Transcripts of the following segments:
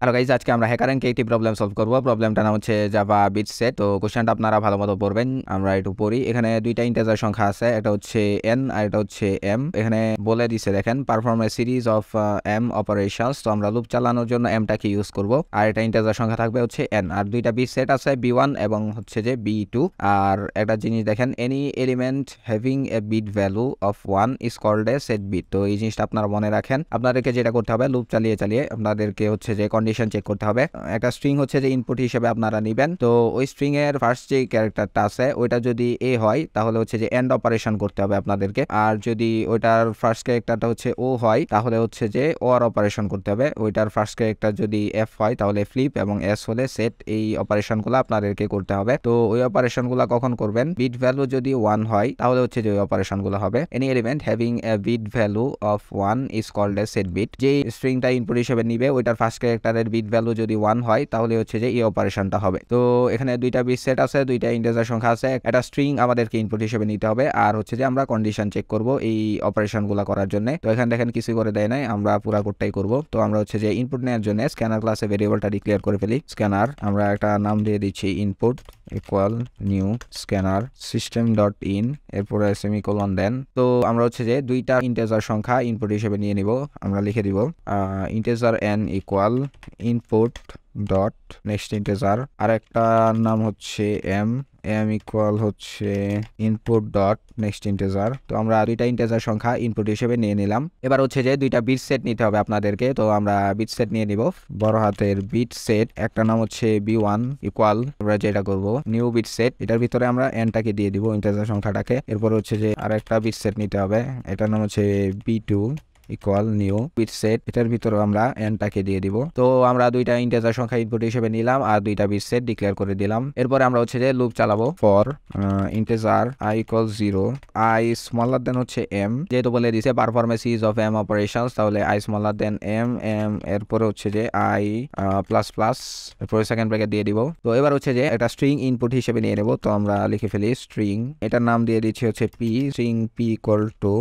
Hello guys, আজকে আমরা হ্যাকারর‍্যাঙ্কে একটি প্রবলেম সলভ করব। প্রবলেমটা নাম হচ্ছে জাভা বিটসেট। তো কোশ্চেনটা আপনারা ভালো মতো পড়বেন। আমরা একটু পড়ি। এখানে দুইটা ইন্টিজার সংখ্যা আছে, এটা হচ্ছে n আর এটা হচ্ছে m। এখানে বলে দিছে দেখেন, perform A series of m operations. তো আমরা লুপ চালানোর জন্য mটাকে ইউজ করব, আর এটা ইন্টিজার সংখ্যা থাকবে হচ্ছে n। আর দুইটা বিটসেট আছে, b1 এবং হচ্ছে যে b2। আর একটা জিনিস দেখেন, any element having a bit value of 1 is called a set bit. তো এই জিনিসটা আপনারা মনে রাখেন। আপনাদেরকে যেটা করতে হবে, লুপ চালিয়ে আপনাদেরকে হচ্ছে যে কন্ডিশন চেক করতে হবে। একটা স্ট্রিং হচ্ছে যে ইনপুট হিসেবে আপনারা নেবেন। তো ওই স্ট্রিং এর ফার্স্ট যে ক্যারেক্টারটা আছে ওইটা যদি এ হয় তাহলে হচ্ছে যে এন্ড অপারেশন করতে হবে আপনাদেরকে। আর যদি ওইটার ফার্স্ট ক্যারেক্টারটা হচ্ছে ও হয় তাহলে হচ্ছে যে ওর অপারেশন করতে হবে। ওইটার ফার্স্ট ক্যারেক্টার যদি এফ হয় তাহলে ফ্লিপ, এবং এস হলে সেট। এই অপারেশনগুলো আপনাদেরকে করতে হবে। তো ওই অপারেশনগুলো কখন করবেন? বিট ভ্যালু যদি 1 হয় তাহলে হচ্ছে যে ওই অপারেশনগুলো হবে। Any element having a bit value of 1 is called a set bit. যে স্ট্রিংটা ইনপুট হিসেবে নিবে ওইটার ফার্স্ট ক্যারেক্টারের বিট ভ্যালু যদি 1 হয় তাহলে হচ্ছে যে এই অপারেশনটা হবে। তো এখানে দুইটা বিট সেট আছে, দুইটা ইন্টিজার সংখ্যা আছে, একটা স্ট্রিং আমাদেরকে ইনপুট হিসেবে নিতে হবে, আর হচ্ছে যে আমরা কন্ডিশন চেক করব এই অপারেশনগুলো করার জন্য। তো এখানে দেখেন কিছু করে দেয় নাই, আমরা পুরো কোডটাই করব। তো আমরা হচ্ছে যে ইনপুট নেওয়ার জন্য স্ক্যানার ক্লাসে ভেরিয়েবলটা ডিক্লেয়ার করে ফেলি। স্ক্যানার আমরা একটা নাম দিয়ে দিচ্ছি input equal new scanner system dot in, এরপরে সেমিকোলন দেন। তো আমরা হচ্ছে যে দুইটা ইন্টিজার সংখ্যা ইনপুট হিসেবে নিয়ে নিব। আমরা লিখে দিব integer n equal input dot next integer, আর একটা নাম হচ্ছে m ইকুয়াল হচ্ছে ইনপুট ডট নেক্সট ইন্টিজার। তো আমরা দুইটা ইন্টিজার সংখ্যা ইনপুট হিসেবে নিয়ে নিলাম। এবার হচ্ছে যে দুইটা বিট সেট নিতে হবে আপনাদেরকে। তো আমরা বিট সেট নিয়ে নিব, বড় হাতের বিট সেট। একটা নাম হচ্ছে b1 ইকুয়াল, আমরা যেটা করব নিউ বিট সেট, এটার ভিতরে আমরা nটাকে দিয়ে দিব ইন্টিজার সংখ্যাটাকে। এরপর হচ্ছে যে আরেকটা বিট সেট নিতে হবে, এটার নাম হচ্ছে b2 equal new bit set, এটার ভিতরে আমরা nটাকে দিয়ে দিব। তো আমরা দুইটা ইন্টিজার সংখ্যা ইনপুট হিসেবে নিলাম আর দুইটা বিট সেট ডিক্লেয়ার করে দিলাম। এরপরে আমরা হচ্ছে যে লুপ চালাবো for integer i equal 0, i smaller দেন হচ্ছে m, যেহেতু বলে দিয়েছে performance is of m operations, তাহলে i স্মলার দেন m, এরপরে হচ্ছে যে i প্লাস প্লাস, এরপরে সেকেন্ড ব্র্যাকেট দিয়ে দিব। তো এবার হচ্ছে যে একটা স্ট্রিং ইনপুট হিসেবে নিয়ে নেব। তো আমরা লিখে ফেলি স্ট্রিং, এটার নাম দিয়ে দিচ্ছি হচ্ছে p, string p equal to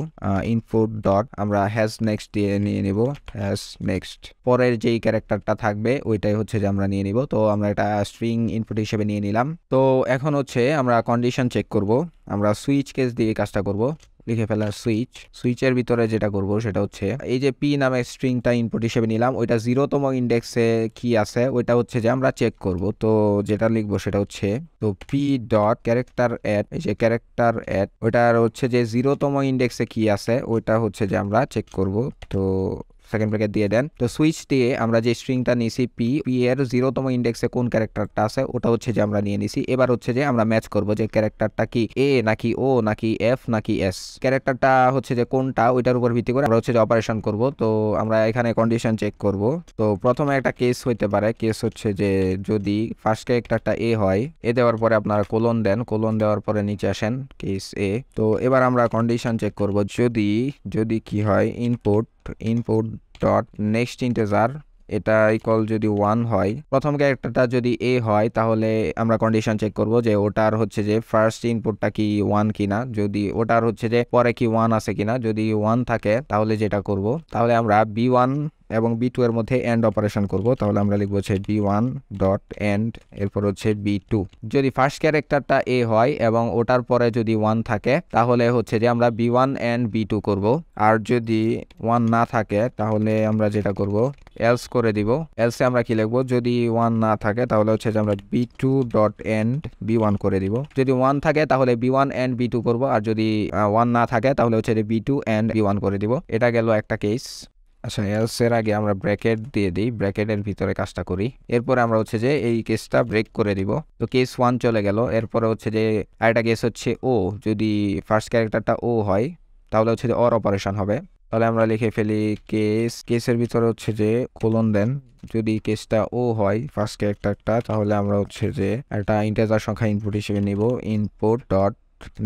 input dot, আমরা হ্যাশ নেক্সট দিয়ে নিয়ে নিব, হ্যাশ নেক্সট। পরের যেই ক্যারেক্টারটা থাকবে ওইটাই হচ্ছে যে আমরা নিয়ে নিব। তো আমরা এটা স্ট্রিং ইনপুট হিসেবে নিয়ে নিলাম। তো এখন হচ্ছে আমরা কন্ডিশন চেক করব। আমরা সুইচ কেস দিয়ে কাজটা করব। লিখে ফেলা সুইচের ভিতরে যেটা করব সেটা হচ্ছে এই যে পি নামে স্ট্রিংটা ইনপুট হিসেবে নিলাম, ওইটা 0তম ইন্ডেক্সে কি আছে ওইটা হচ্ছে যে আমরা চেক করব। তো যেটা লিখবো সেটা হচ্ছে, তো পি ডট ক্যারেক্টার অ্যাড, এই যে ক্যারেক্টার অ্যাড ওইটার হচ্ছে যে 0তম ইন্ডেক্সে কি আছে ওইটা হচ্ছে যে আমরা চেক করব। তো সেকেন্ড ব্র্যাকেট দিয়ে দেন। তো সুইচ দিয়ে আমরা যে স্ট্রিংটা নিছি পি এর 0তম ইন্ডেক্সে কোন ক্যারেক্টারটা আছে ওটা হচ্ছে যে আমরা নিয়ে নিছি। এবার হচ্ছে যে আমরা ম্যাচ করব যে ক্যারেক্টারটা কি এ নাকি ও নাকি এফ নাকি এস, ক্যারেক্টারটা হচ্ছে যে কোনটা ওইটার উপর ভিত্তি করে আমরা হচ্ছে যে অপারেশন করব। তো আমরা এখানে কন্ডিশন চেক করব। তো প্রথমে একটা কেস হইতে পারে, কেস হচ্ছে যে যদি ফার্স্ট ক্যারেক্টারটা এ হয়, এ দেওয়ার পরে আপনারা কোলন দেন, কোলন দেওয়ার পরে নিচে আসেন কেস এ। তো এবার আমরা কন্ডিশন চেক করব, যদি কি হয় ইনপুট ডট নেক্সট ইন্টিজার, এটা ইকুয়াল যদি 1 হয়, প্রথম ক্যারেক্টারটা যদি এ হয় তাহলে আমরা কন্ডিশন চেক করব যে ওটার হচ্ছে যে ফার্স্ট ইনপুটটা কি 1 কিনা, যদি ওটার হচ্ছে যে পরে কি 1 আছে কিনা, যদি 1 থাকে তাহলে যেটা করব, তাহলে আমরা b1 এবং b2 এর মধ্যে এন্ড অপারেশন করব। তাহলে আমরা লিখবো হচ্ছে b1 ডট এন্ড, এরপর হচ্ছে b2। যদি ফার্স্ট ক্যারেক্টারটা এ হয় এবং ওটার পরে যদি 1 থাকে তাহলে হচ্ছে যে আমরা b1 এন্ড b2 করব। আর যদি 1 না থাকে তাহলে আমরা যেটা করব এলস করে দিব। এলসে আমরা কি লিখবো, যদি 1 না থাকে তাহলে হচ্ছে যে আমরা b2 ডট এন্ড b1 করে দিব। যদি 1 থাকে তাহলে b1 এন্ড b2 করব, আর যদি 1 না থাকে তাহলে হচ্ছে যে b2 এন্ড b1 করে দিব। এটা গেল একটা কেস। আচ্ছা, এলস এর আগে আমরা ব্র্যাকেট দিয়ে দিই, ব্র্যাকেটের ভিতরে কাজটা করি। এরপরে আমরা হচ্ছে যে এই কেসটা ব্রেক করে দিব। তো কেস 1 চলে গেল। এরপরে হচ্ছে যে আরেকটা কেস হচ্ছে ও, যদি ফার্স্ট ক্যারেক্টারটা ও হয় তাহলে হচ্ছে যে অর অপারেশন হবে। তাহলে আমরা লিখে ফেলি কেসের ভিতরে হচ্ছে যে কোলন দেন, যদি কেসটা ও হয় ফার্স্ট ক্যারেক্টারটা তাহলে আমরা হচ্ছে যে একটা ইন্টিজার সংখ্যা ইনপুট হিসেবে নিব, input dot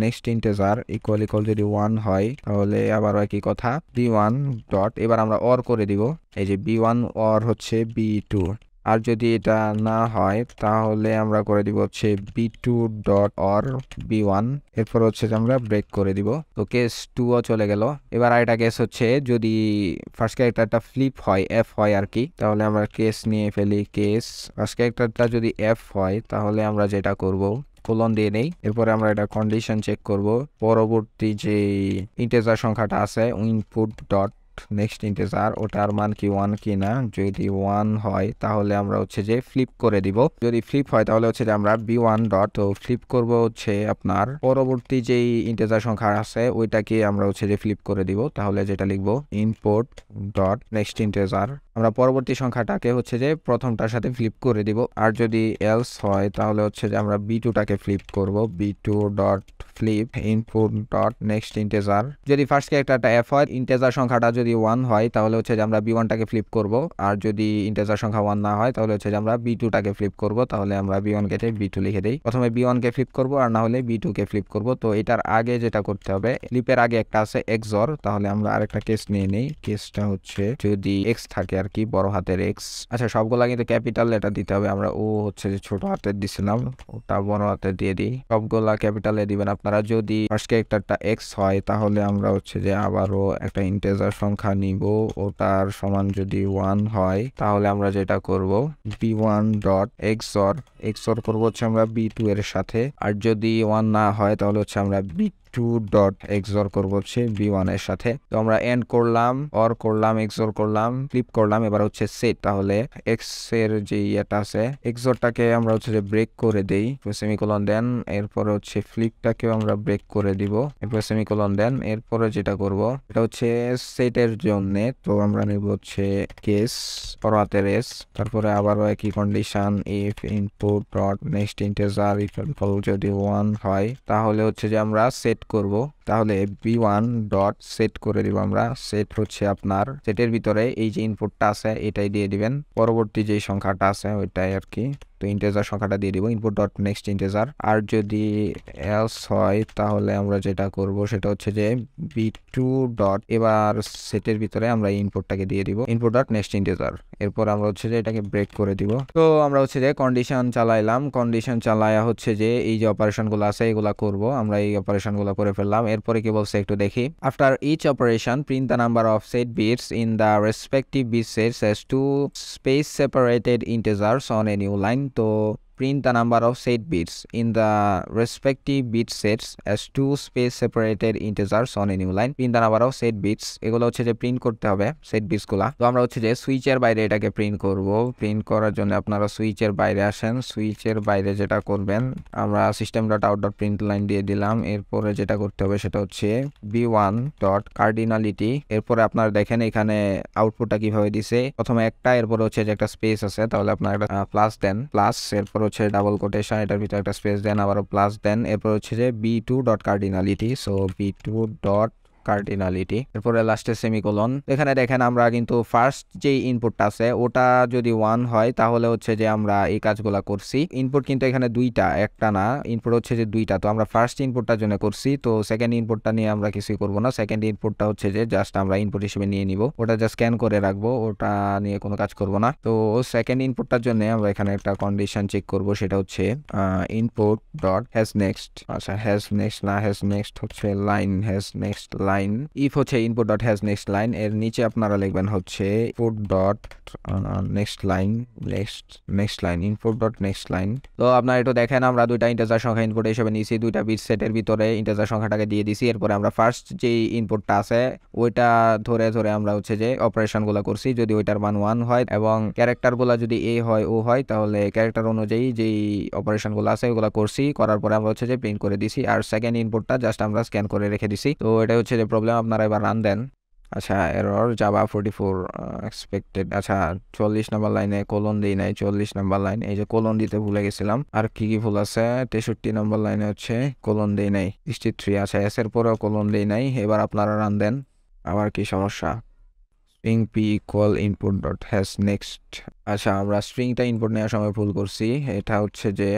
next integer equal যদি 1 হয় তাহলে আবার একই কথা b1 ডট, এবার আমরা অর করে দিব, এই যে b1 অর হচ্ছে b2, আর যদি এটা না হয় তাহলে আমরা করে দিব হচ্ছে b2 ডট অর b1, এরপর হচ্ছে যে আমরা ব্রেক করে দিব। তো কেস 2ও চলে গেল। এবার আরেকটা কেস হচ্ছে যদি ফার্স্ট ক্যারেক্টারটা ফ্লিপ হয়, এফ হয় আর কি, তাহলে আমরা কেস নিয়ে ফেলি। কেস ফার্স্ট ক্যারেক্টারটা যদি এফ হয় তাহলে আমরা যেটা করব কোলন দিয়ে নেই, এরপরে আমরা এটা কন্ডিশন চেক করব। পরবর্তী যে ইন্টিজার সংখ্যাটা আছে ইনপুট ডট নেক্সট ইন্টিজার, ওটার মান কি 1 কিনা, যদি 1 হয় তাহলে আমরা হচ্ছে যে ফ্লিপ করে দিব। যদি ফ্লিপ হয় তাহলে হচ্ছে যে আমরা b1 ডট ফ্লিপ করব হচ্ছে আপনার পরবর্তী যেই ইন্টিজার সংখ্যা আছে ওইটাকে আমরা হচ্ছে যে ফ্লিপ করে দিব। তাহলে যেটা লিখবো ইনপুট ডট নেক্সট ইন্টিজার, আমরা পরবর্তী সংখ্যাটাকে হচ্ছে যে প্রথমটার সাথে ফ্লিপ করে দিব। আর যদি এলস হয় তাহলে হচ্ছে যে আমরা b2 টাকে ফ্লিপ করব, b2 dot flip input dot next integer. যদি ফার্স্ট ক্যারেক্টারটা এফ হয়, ইন্টিজার সংখ্যাটা যদি 1 হয় তাহলে হচ্ছে যে আমরা b1 টাকে ফ্লিপ করব। আর যদি ইন্টিজার সংখ্যা 1 না হয় তাহলে হচ্ছে যে আমরা b2 টাকে ফ্লিপ করব। তাহলে আমরা b1 কেটে b2 লিখে দেই। প্রথমে b1 কে ফ্লিপ করব আর না হলে b2 কে ফ্লিপ করব। তো এটার আগে যেটা করতে হবে, ফ্লিপের আগে একটা আছে XOR, তাহলে আমরা আরেকটা কেস নিয়ে নেই। কেসটা হচ্ছে যদি x থাকে আর কি, বড় হাতের x। আচ্ছা, সবগুলা কিন্তু ক্যাপিটাল লেটার দিতে হবে। আমরা ও হচ্ছে যে ছোট হাতের দিছিলাম, ওটা বড় হাতের দিয়ে দিই। সবগুলা ক্যাপিটালে দিবেন আপনারা। যদি ফার্স্ট ক্যারেক্টারটা x হয় তাহলে আমরা হচ্ছে যে আবারও একটা ইন্টিজার সংখ্যা নিব, ওটার সমান যদি 1 হয় তাহলে আমরা যেটা করব b1 ডট XOR করব হচ্ছে আমরা b2 এর সাথে। আর যদি 1 না হয় তাহলে হচ্ছে আমরা b2 ডট XOR করব হচ্ছে b1 এর সাথে। তো আমরা এন্ড করলাম, অর করলাম, XOR করলাম, ফ্লিপ করলাম, এবার হচ্ছে সেট। তাহলে x এর যে ইয়েটা আছে XORটাকে আমরা হচ্ছে যে ব্রেক করে দেই, সেমিকোলন দেন, এরপরে হচ্ছে ফ্লিপটাকেও আমরা ব্রেক করে দিব, এরপর সেমিকোলন দেন। এরপরে যেটা করব এটা হচ্ছে সেটের জন্য, তো আমরা নেব হচ্ছে কেস বড় হাতের s, তারপরে আবারও একই condition if input dot next integer equal যদি 1 হয় তাহলে হচ্ছে যে আমরা সেট করব। তাহলে b1 ডট সেট করে দিব আমরা। সেট হচ্ছে আপনার সেটের ভিতরে এই যে ইনপুটটা আছে এটাই দিয়ে দিবেন, পরবর্তী যে সংখ্যাটা আছে ওইটাই আর কি। তো ইন্টিজার সংখ্যাটা দিয়ে দিব ইনপুট ডট নেক্সট ইন্টিজার। আর যদি এলস হয় তাহলে আমরা যেটা করব সেটা হচ্ছে যে b2 ডট, এবার সেটের ভিতরে আমরা ইনপুটটাকে দিয়ে দিব ইনপুট ডট নেক্সট ইন্টিজার। এরপর আমরা হচ্ছে যে এটাকে ব্রেক করে দিব। তো আমরা হচ্ছে যে কন্ডিশন চালাইলাম, কন্ডিশন চালায়া হচ্ছে যে এই যে অপারেশনগুলো আছে এগুলা করব। আমরা এই অপারেশনগুলো করে ফেললাম। এরপরে কি বলছে একটু দেখি। After each operation print the number of set bits in the respective bit sets as two space separated integers on a new line. তো print the number of set bits in the respective bit sets as two space separated integers on a new line. Print the number of set bits, এগুলো হচ্ছে যে print করতে হবে set bits গুলা। তো আমরা হচ্ছে যে সুইচের বাইরে এটাকে প্রিন্ট করব। প্রিন্ট করার জন্য আপনারা সুইচের বাইরে আসেন। সুইচের বাইরে যেটা করবেন, আমরা system dot out dot print line দিয়ে দিলাম। এরপরে যেটা করতে হবে সেটা হচ্ছে b1 ডট কার্ডিনালিটি। এরপরে আপনারা দেখেন এখানে আউটপুটটা কিভাবে দিছে, প্রথমে একটা, এরপরে হচ্ছে যে একটা স্পেস আছে, তাহলে আপনারা একটা প্লাস দেন, প্লাস, এরপর হচ্ছে ডাবল কোটেশন, এটার ভিতরে একটা স্পেস দেন, আবারও প্লাস দেন, এরপর হচ্ছে যে b2 dot cardinality. So b2 dot cardinality, এরপরে লাস্টে সেমিকোলন। এখানে দেখেন আমরা কিন্তু ফার্স্ট যে ইনপুটটা আছে ওটা যদি 1 হয় তাহলে হচ্ছে যে আমরা এই কাজগুলা করছি। ইনপুট কিন্তু এখানে দুইটা, একটা না, ইনপুট হচ্ছে যে দুইটা। তো আমরা ফার্স্ট ইনপুটটার জন্য করছি, তো সেকেন্ড ইনপুটটা নিয়ে আমরা কিছুই করব না। সেকেন্ড ইনপুটটা হচ্ছে যে জাস্ট আমরা ইনপুট হিসেবে নিয়ে নিব, ওটা জাস্ট স্ক্যান করে রাখবো, ওটা নিয়ে কোনো কাজ করব না। তো সেকেন্ড ইনপুটটার জন্য আমরা এখানে একটা কন্ডিশন চেক করব, সেটা হচ্ছে ইনপুট ডট হ্যাজ নেক্সট, আচ্ছা হ্যাজ নেক্সট না, হ্যাজ নেক্সট হচ্ছে line, has next line. If হচ্ছে input dot has next line, এর নিচে আপনারা লিখবেন হচ্ছে input dot next line, next line, input dot next line. তো আপনারা একটু দেখেন আমরা দুইটা ইন্টিজার সংখ্যা ইনপুট হিসেবে নিয়েছি, দুইটা বিট সেটের ভিতরে ইন্টিজার সংখ্যাটাকে দিয়ে দিছি। এরপরে আমরা ফার্স্ট যে ইনপুটটা আছে ওইটা ধরে ধরে আমরা হচ্ছে যে অপারেশনগুলো করছি। যদি ওইটার মান 1 হয় এবং ক্যারেক্টারগুলো যদি এ হয় ও হয় তাহলে ক্যারেক্টার অনুযায়ী যেই অপারেশনগুলো আছে ওগুলো করছি, করার পরে আমরা হচ্ছে যে প্রিন্ট করে দিছি। আর সেকেন্ড ইনপুটটা জাস্ট আমরা স্ক্যান করে রেখে দিছি। তো এটা হচ্ছে যে প্রবলেম, আপনারা এবার রান দেন। আচ্ছা, এরর জাভা 44 এক্সপেক্টেড। আচ্ছা, 40 নাম্বার লাইনে কোলন দেই নাই, 40 নাম্বার লাইন, এই যে কোলন দিতে ভুলে গেছিলাম। আর কি কি ভুল আছে, 63 নাম্বার লাইনে হচ্ছে কোলন দেই নাই, 63। আচ্ছা, এস এর পরেও কোলন দেই নাই। এবার আপনারা রান দেন। আবার কি সমস্যা, string p equal input dot has next। আচ্ছা, আমরা স্ট্রিংটা ইনপুট নেওয়ার সময় ভুল করছি। এটা হচ্ছে যে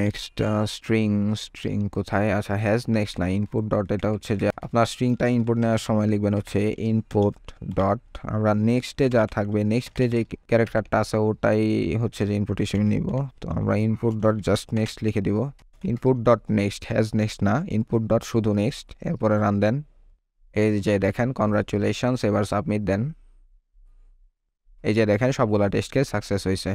নেক্সট স্ট্রিং কোথায়? আচ্ছা হ্যাজ নেক্সট না, ইনপুট ডট, এটা হচ্ছে যে আপনার স্ট্রিংটা ইনপুট নেওয়ার সময় লিখবেন হচ্ছে ইনপুট ডট, আমরা নেক্সটে যা থাকবে, নেক্সটে যে ক্যারেক্টারটা আছে ওটাই হচ্ছে যে ইনপুট হিসেবে নিব। তো আমরা ইনপুট ডট জাস্ট নেক্সট লিখে দিব, input dot next, has next না, ইনপুট ডট শুধু নেক্সট, এরপরে রান দেন। এই যে দেখেন কনগ্রাচুলেশনস, এবার সাবমিট দেন। এই যে দেখেন সবগুলা টেস্ট কেস সাকসেস হয়েছে।